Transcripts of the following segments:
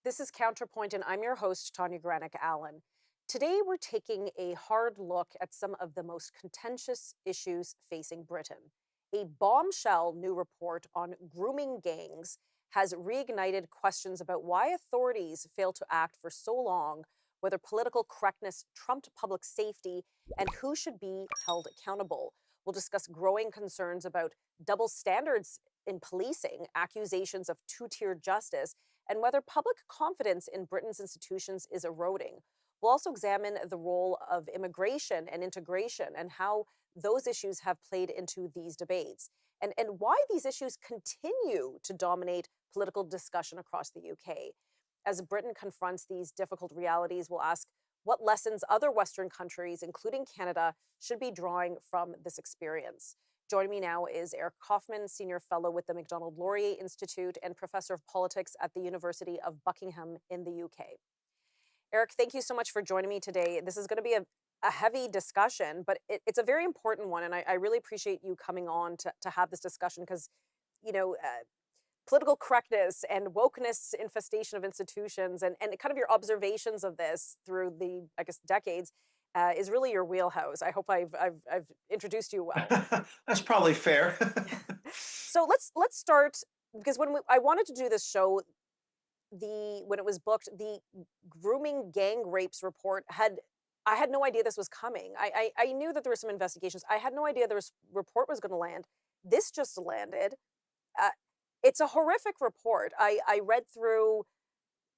This is CounterPoint, and I'm your host, Tanya Granic Allen. Today, we're taking a hard look at some of the most contentious issues facing Britain. A bombshell new report on grooming gangs has reignited questions about why authorities failed to act for so long, whether political correctness trumped public safety, and who should be held accountable. We'll discuss growing concerns about double standards in policing, accusations of two-tier justice, and whether public confidence in Britain's institutions is eroding. We'll also examine the role of immigration and integration and how those issues have played into these debates, and why these issues continue to dominate political discussion across the UK. As Britain confronts these difficult realities, we'll ask what lessons other Western countries, including Canada, should be drawing from this experience. Joining me now is Eric Kaufmann, Senior Fellow with the Macdonald-Laurier Institute and Professor of Politics at the University of Buckingham in the UK. Eric, thank you so much for joining me today. This is going to be a heavy discussion, but it's a very important one, and I really appreciate you coming on to have this discussion because, political correctness and wokeness infestation of institutions and kind of your observations of this through the, I guess, decades is really your wheelhouse. I hope I've introduced you well. That's probably fair. So let's start because I wanted to do this show, when it was booked, the grooming gang rapes report I had no idea this was coming. I knew that there were some investigations. I had no idea the report was going to land. This just landed. Uh, it's a horrific report. I read through,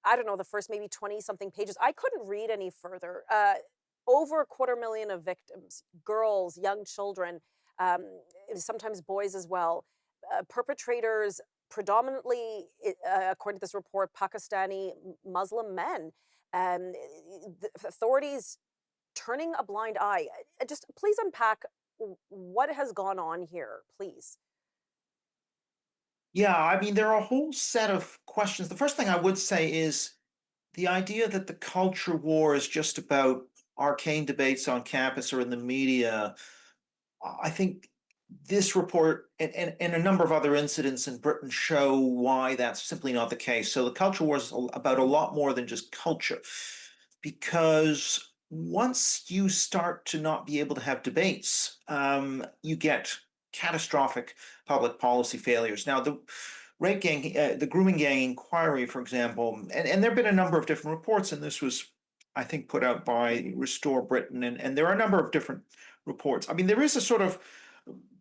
I don't know, the first maybe 20 something pages. I couldn't read any further. Over 250,000 of victims, girls, young children, um, sometimes boys as well. Perpetrators, predominantly, according to this report, Pakistani Muslim men. The authorities turning a blind eye. Just please unpack what has gone on here, please. Yeah, I mean, there are a whole set of questions. The first thing I would say is the idea that the culture war is just about arcane debates on campus or in the media. I think this report and a number of other incidents in Britain show why that's simply not the case. So the culture war is about a lot more than just culture, because once you start to not be able to have debates, you get catastrophic public policy failures. Now, the rape gang, the grooming gang inquiry, for example, and there have been a number of different reports, and this was, I think, put out by Restore Britain, and there are a number of different reports. I mean, there is a sort of,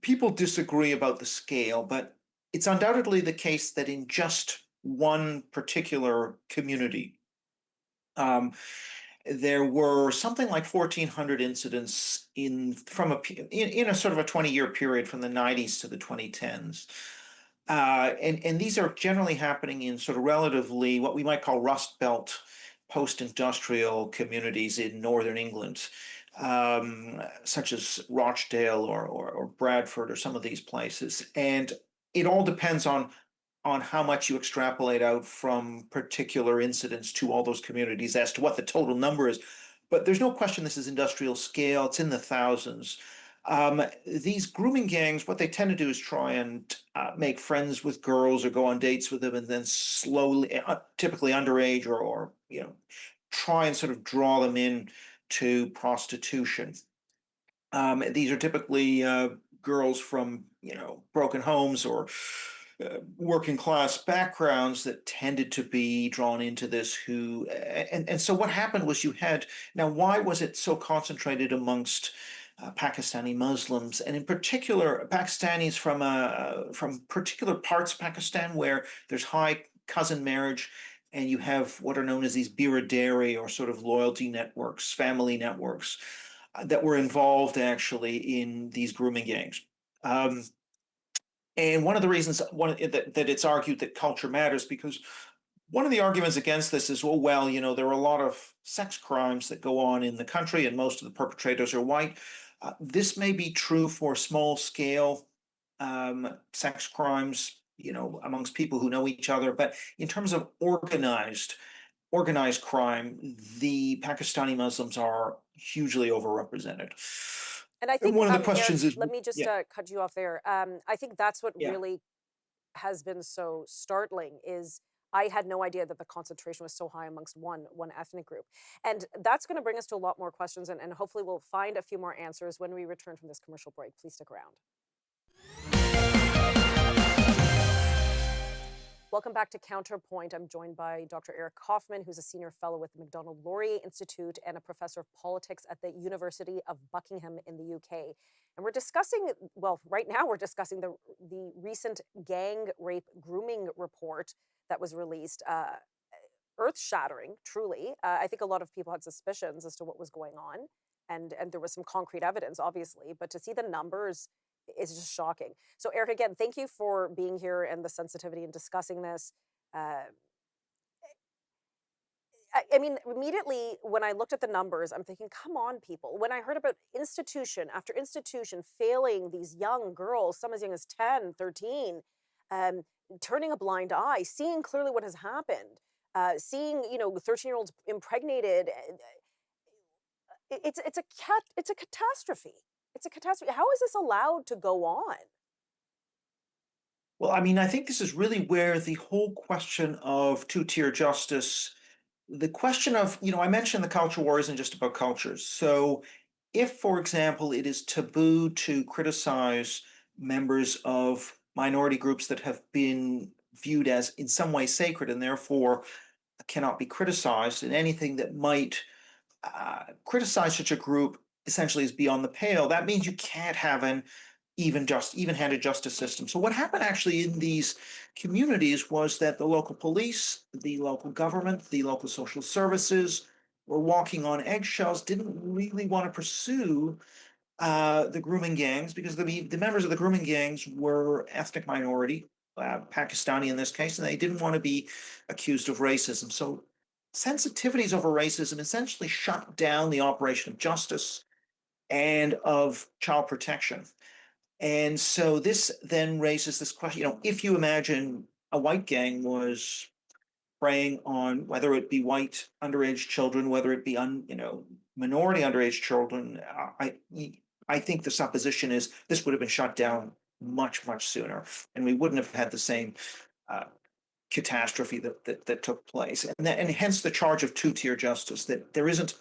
people disagree about the scale, but it's undoubtedly the case that in just one particular community, there were something like 1,400 incidents in a sort of a 20-year period from the 90s to the 2010s. And these are generally happening in sort of relatively what we might call Rust Belt post-industrial communities in northern England, such as Rochdale or Bradford or some of these places. And it all depends on how much you extrapolate out from particular incidents to all those communities as to what the total number is. But there's no question this is industrial scale. It's in the thousands. These grooming gangs, what they tend to do is try and make friends with girls or go on dates with them, and then slowly, typically underage or try and sort of draw them in to prostitution. These are typically girls from broken homes or working class backgrounds that tended to be drawn into this. And so what happened was now why was it so concentrated amongst Pakistani Muslims, and in particular Pakistanis from particular parts of Pakistan where there's high cousin marriage, and you have what are known as these biradari, or sort of loyalty networks, family networks, that were involved actually in these grooming gangs. And one of the reasons that it's argued that culture matters, because one of the arguments against this is, well, there are a lot of sex crimes that go on in the country, and most of the perpetrators are white. This may be true for small scale sex crimes, amongst people who know each other. But in terms of organized crime, the Pakistani Muslims are hugely overrepresented. And I And think, one of the Eric, questions is, let me just yeah, cut you off there. I think that's what yeah, really has been so startling is I had no idea that the concentration was so high amongst one ethnic group. And that's going to bring us to a lot more questions, and hopefully we'll find a few more answers when we return from this commercial break. Please stick around. Welcome back to Counterpoint. I'm joined by Dr. Eric Kaufmann, who's a senior fellow with the Macdonald-Laurier Institute and a professor of politics at the University of Buckingham in the UK. And we're discussing, well, right now we're discussing the recent gang rape grooming report that was released. Earth-shattering, truly. I think a lot of people had suspicions as to what was going on, and there was some concrete evidence, obviously, but to see the numbers is just shocking. So, Eric, again, thank you for being here and the sensitivity in discussing this. Uh, I mean, immediately when I looked at the numbers, I'm thinking, come on, people. When I heard about institution after institution failing these young girls, some as young as 10, 13, um, turning a blind eye, seeing clearly what has happened, seeing, 13-year-olds impregnated, it's a catastrophe. It's a catastrophe. How is this allowed to go on? Well, I mean, I think this is really where the whole question of two-tier justice, the question of, I mentioned the culture war isn't just about cultures. So if, for example, it is taboo to criticize members of minority groups that have been viewed as in some way sacred and therefore cannot be criticized, and anything that might criticize such a group essentially is beyond the pale, that means you can't have an even-handed justice system. So what happened actually in these communities was that the local police, the local government, the local social services were walking on eggshells, didn't really want to pursue the grooming gangs because the members of the grooming gangs were ethnic minority, Pakistani in this case, and they didn't want to be accused of racism. So sensitivities over racism essentially shut down the operation of justice and of child protection. And so this then raises this question, if you imagine a white gang was preying on whether it be white underage children, whether it be minority underage children, I think the supposition is this would have been shut down much, much sooner, and we wouldn't have had the same uh, catastrophe that took place, and hence the charge of two-tier justice, that there isn't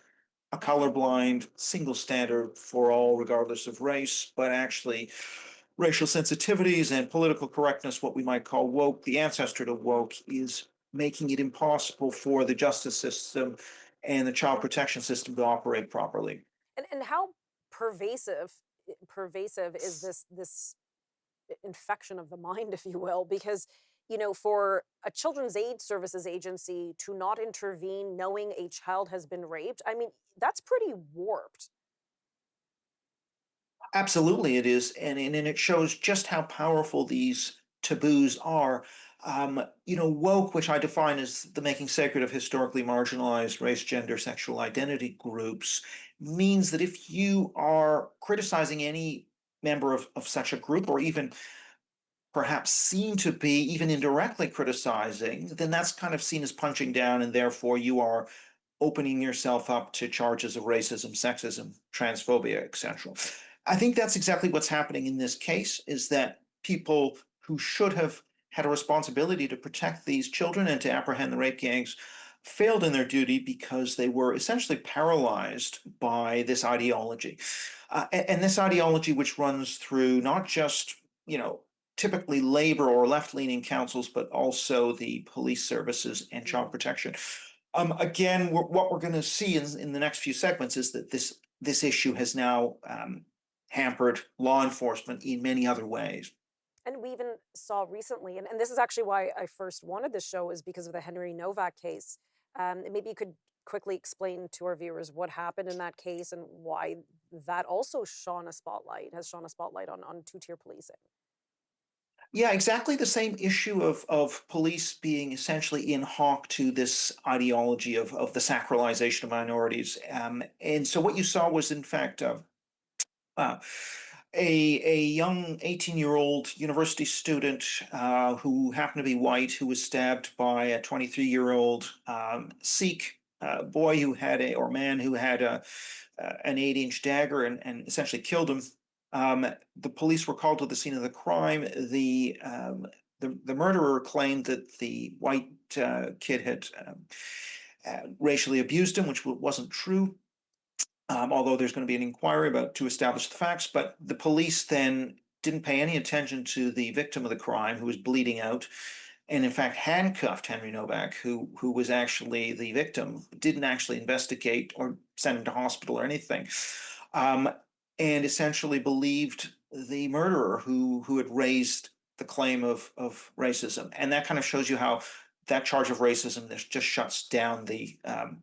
a colorblind single standard for all, regardless of race, but actually racial sensitivities and political correctness, what we might call woke, the ancestor to woke, is making it impossible for the justice system and the child protection system to operate properly. And how pervasive is this infection of the mind, if you will? Because for a children's aid services agency to not intervene knowing a child has been raped, I mean, that's pretty warped. Absolutely, it is, and it shows just how powerful these taboos are. Woke, which I define as the making sacred of historically marginalized race, gender, sexual identity groups, means that if you are criticizing any member of such a group, or even perhaps seen to be even indirectly criticizing, then that's kind of seen as punching down, and therefore you are opening yourself up to charges of racism, sexism, transphobia, etc. I think that's exactly what's happening in this case, is that people who should have had a responsibility to protect these children and to apprehend the rape gangs failed in their duty because they were essentially paralyzed by this ideology. And this ideology, which runs through not just, typically labor or left-leaning councils, but also the police services and child protection. Again, what we're going to see in the next few segments is that this issue has now hampered law enforcement in many other ways. And we even saw recently, and this is actually why I first wanted this show, is because of the Henry Novak case. Maybe you could quickly explain to our viewers what happened in that case and why that also has shone a spotlight on two-tier policing. Yeah, exactly the same issue of police being essentially in hock to this ideology of the sacralization of minorities. And so what you saw was, in fact, uh, a young 18-year-old university student who happened to be white, who was stabbed by a 23-year-old Sikh boy who had or man who had an 8-inch dagger, and essentially killed him. The police were called to the scene of the crime. The the murderer claimed that the white kid had racially abused him, which wasn't true. Although there's going to be an inquiry to establish the facts, but the police then didn't pay any attention to the victim of the crime, who was bleeding out, and in fact handcuffed Henry Novak, who was actually the victim, didn't actually investigate or send him to hospital or anything, um, and essentially believed the murderer who had raised the claim of racism. And that kind of shows you how that charge of racism just shuts down the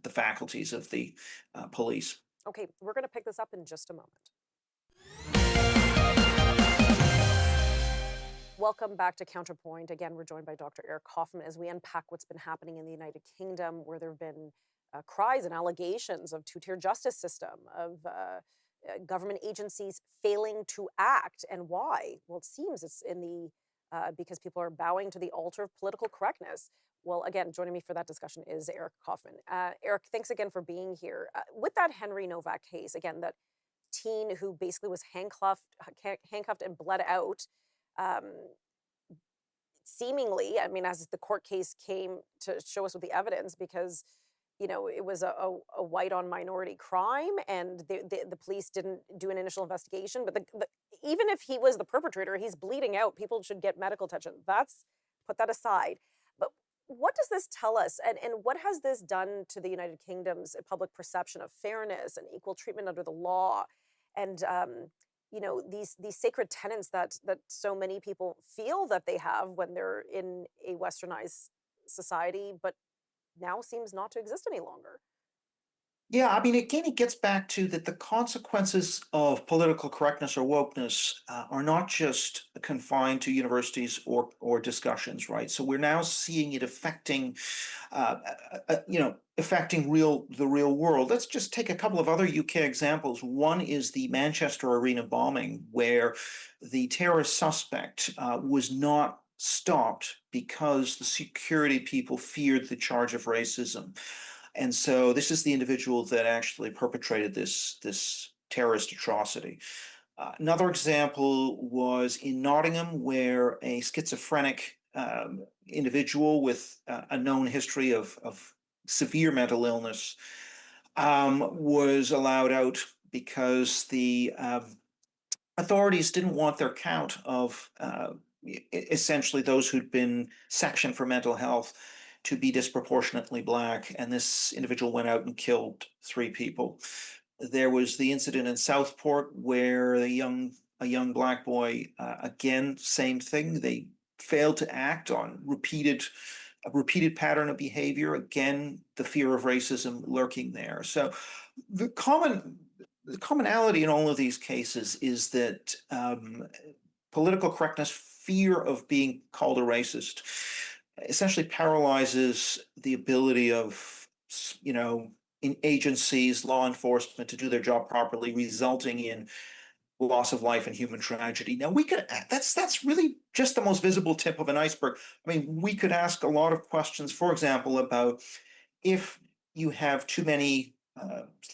faculties of the police. Okay, we're going to pick this up in just a moment. Welcome back to CounterPoint. Again, we're joined by Dr. Eric Kaufmann as we unpack what's been happening in the United Kingdom, where there have been cries and allegations of two-tier justice system, of government agencies failing to act. And why? Well, it seems it's because people are bowing to the altar of political correctness. Well, again, joining me for that discussion is Eric Kaufmann. Eric, thanks again for being here. With that Henry Novak case, again, that teen who basically was handcuffed and bled out, seemingly, I mean, as the court case came to show us with the evidence, because it was a white on minority crime, and the police didn't do an initial investigation. But even if he was the perpetrator, he's bleeding out. People should get medical attention. Put that aside. But what does this tell us, and what has this done to the United Kingdom's public perception of fairness and equal treatment under the law, and these sacred tenets that so many people feel that they have when they're in a westernized society, but now seems not to exist any longer? Yeah, I mean, again, it gets back to that the consequences of political correctness or wokeness are not just confined to universities or discussions, right? So we're now seeing it affecting, affecting the real world. Let's just take a couple of other UK examples. One is the Manchester Arena bombing, where the terrorist suspect was not stopped because the security people feared the charge of racism. And so this is the individual that actually perpetrated this terrorist atrocity. Another example was in Nottingham, where a schizophrenic individual with a known history of severe mental illness was allowed out because the authorities didn't want their count of essentially those who'd been sectioned for mental health to be disproportionately black, and this individual went out and killed 3 people. There was the incident in Southport where a young black boy, again, same thing. They failed to act on a repeated pattern of behavior. Again, the fear of racism lurking there. So the commonality in all of these cases is that political correctness, fear of being called a racist, essentially paralyzes the ability of, in agencies, law enforcement, to do their job properly, resulting in loss of life and human tragedy. Now, that's really just the most visible tip of an iceberg. I mean, we could ask a lot of questions, for example, about if you have too many,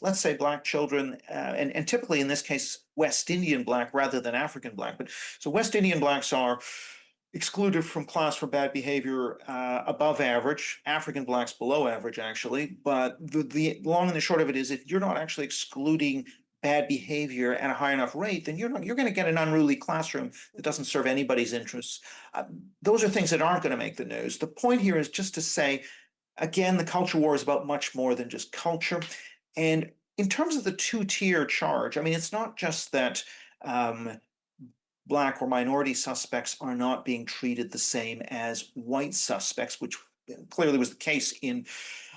let's say, black children, and typically in this case, West Indian black rather than African black. But so West Indian blacks are excluded from class for bad behavior above average, African blacks below average, actually. But the long and the short of it is, if you're not actually excluding bad behavior at a high enough rate, then you're going to get an unruly classroom that doesn't serve anybody's interests. Those are things that aren't going to make the news. The point here is just to say, again, the culture war is about much more than just culture. And in terms of the two-tier charge, I mean, it's not just that black or minority suspects are not being treated the same as white suspects, which clearly was the case in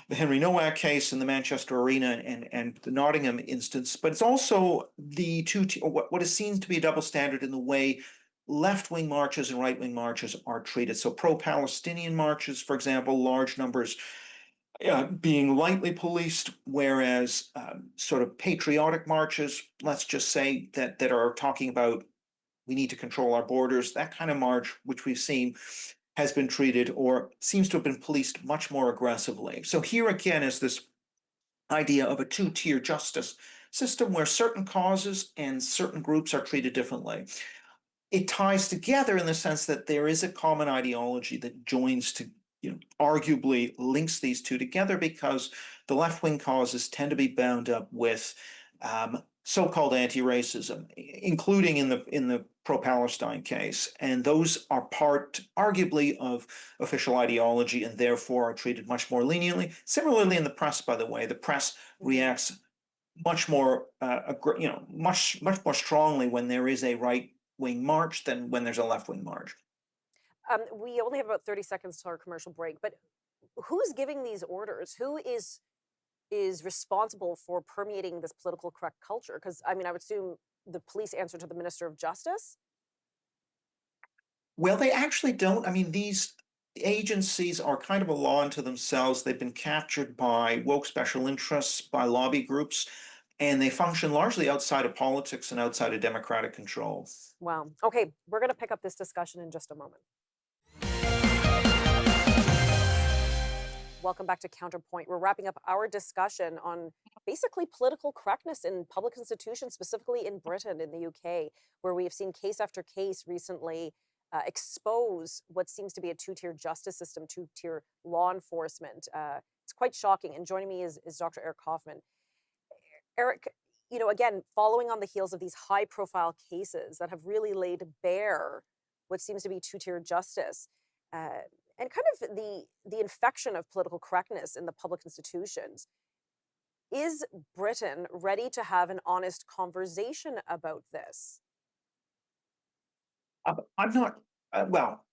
the Henry Nowak case and the Manchester Arena and the Nottingham instance. But it's also what is seen to be a double standard in the way left-wing marches and right-wing marches are treated. So pro-Palestinian marches, for example, large numbers being lightly policed, whereas sort of patriotic marches, let's just say, that are talking about we need to control our borders, that kind of march, which we've seen, has been treated or seems to have been policed much more aggressively. So here again is this idea of a two-tier justice system where certain causes and certain groups are treated differently. it ties together in the sense that there is a common ideology that joins to, arguably links these two together, because the left-wing causes tend to be bound up with so-called anti-racism, including in the pro-Palestine case, and those are part, arguably, of official ideology, and therefore are treated much more leniently. Similarly, in the press, by the way, the press reacts much more, much more strongly when there is a right-wing march than when there's a left-wing march. We only have about 30 seconds to our commercial break, but who's giving these orders? Who is responsible for permeating this politically correct culture? Because I mean, I would assume the police answer to the Minister of Justice. Well, they actually don't. I mean, these agencies are kind of a law unto themselves. They've been captured by woke special interests, by lobby groups, and they function largely outside of politics and outside of democratic control. Wow. Okay, we're going to pick up this discussion in just a moment. Welcome back to CounterPoint. We're wrapping up our discussion on basically political correctness in public institutions, specifically in Britain, in the UK, where we have seen case after case recently expose what seems to be a two-tier justice system, two-tier law enforcement. It's quite shocking. And joining me is Dr. Eric Kaufmann. Eric, again, following on the heels of these high-profile cases that have really laid bare what seems to be two-tier justice, and kind of the infection of political correctness in the public institutions, is Britain ready to have an honest conversation about this? I'm not, well,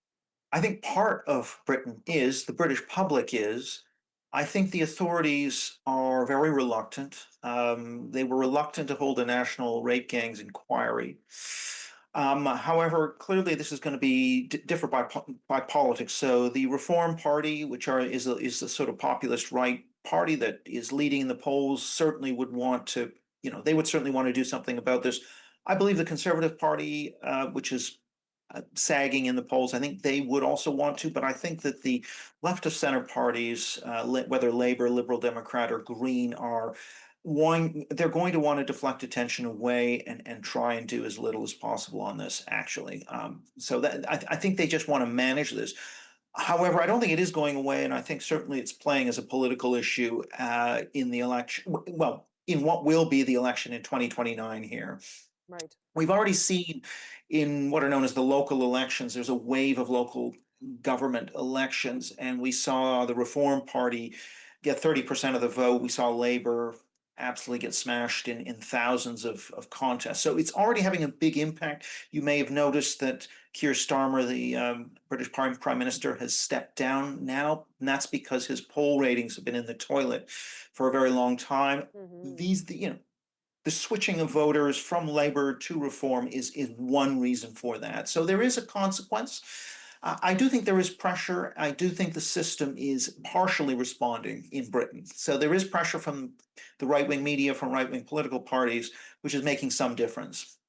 I think part of Britain is, the British public is. I think the authorities are very reluctant. They were reluctant to hold a national rape gangs inquiry. However, clearly this is going to be differ by politics. So the Reform Party, is the sort of populist right party that is leading in the polls, certainly would want to, they would certainly want to do something about this. I believe the Conservative Party, which is sagging in the polls, I think they would also want to, but I think that the left of center parties, whether Labour, Liberal Democrat, or Green, they're going to want to deflect attention away and try and do as little as possible on this, actually. So that I think they just want to manage this. However, I don't think it is going away, and I think certainly it's playing as a political issue in the election. Well, in what will be the election in 2029 here. Right. We've already seen in what are known as the local elections, there's a wave of local government elections, and we saw the Reform Party get 30% of the vote. We saw Labour absolutely get smashed in thousands of contests. So it's already having a big impact. You may have noticed that Keir Starmer, the British Prime Minister, has stepped down now, and that's because his poll ratings have been in the toilet for a very long time. The switching of voters from Labour to Reform is one reason for that. So there is a consequence. I do think there is pressure. I do think the system is partially responding in Britain. So there is pressure from the right-wing media, from right-wing political parties, which is making some difference.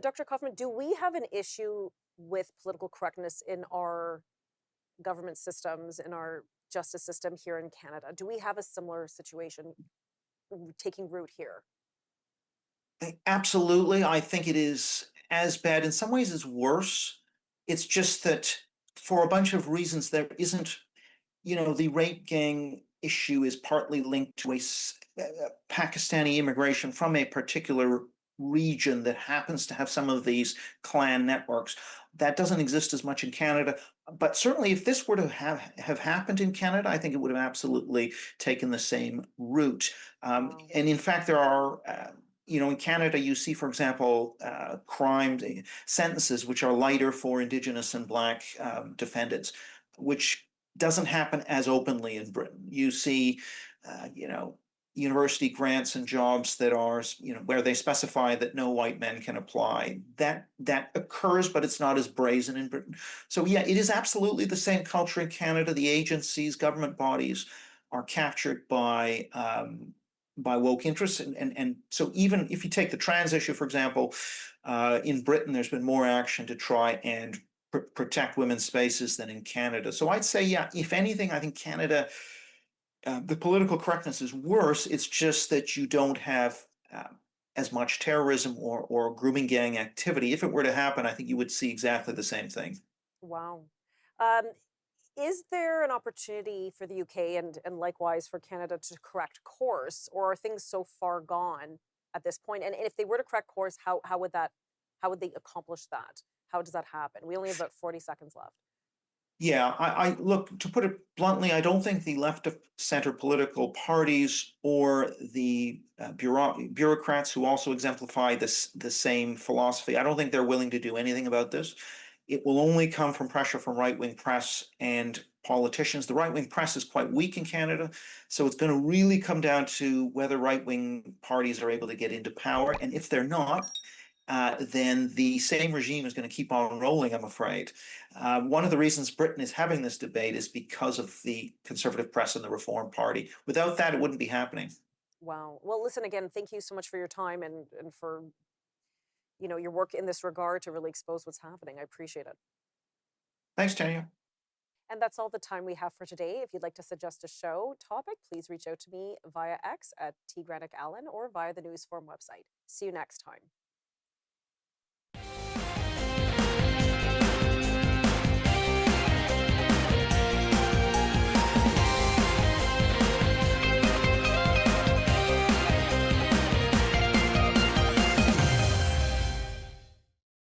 Dr. Kaufmann, do we have an issue with political correctness in our government systems, in our justice system here in Canada? Do we have a similar situation taking root here? Absolutely. I think it is as bad. In some ways, it's worse. It's just that for a bunch of reasons, there isn't, the rape gang issue is partly linked to a Pakistani immigration from a particular region that happens to have some of these clan networks. That doesn't exist as much in Canada. But certainly, if this were to have happened in Canada, I think it would have absolutely taken the same route. And in fact, there are, in Canada, you see, for example, crime sentences which are lighter for Indigenous and Black defendants, which doesn't happen as openly in Britain. You see, university grants and jobs that are, where they specify that no white men can apply. That occurs, but it's not as brazen in Britain. So yeah, it is absolutely the same culture in Canada. The agencies, government bodies are captured by woke interests, and so even if you take the trans issue, for example, in Britain, there's been more action to try and protect women's spaces than in Canada. So I'd say, yeah, if anything, I think Canada, the political correctness is worse. It's just that you don't have as much terrorism or grooming gang activity. If it were to happen, I think you would see exactly the same thing. Wow. Um, is there an opportunity for the UK and likewise for Canada to correct course, or are things so far gone at this point? And if they were to correct course, how would they accomplish that? How does that happen? We only have about 40 seconds left. Yeah, I look, to put it bluntly, I don't think the left of center political parties or the bureaucrats who also exemplify the same philosophy, I don't think they're willing to do anything about this. It will only come from pressure from right wing press and politicians. The right wing press is quite weak in Canada, so it's going to really come down to whether right wing parties are able to get into power. And if they're not, then the same regime is going to keep on rolling, I'm afraid. One of the reasons Britain is having this debate is because of the Conservative press and the Reform Party. Without that, it wouldn't be happening. Wow. Well, listen again, thank you so much for your time and for, your work in this regard to really expose what's happening. I appreciate it. Thanks, Tanya. And that's all the time we have for today. If you'd like to suggest a show topic, please reach out to me via X at @tgranicallen or via the Newsform website. See you next time.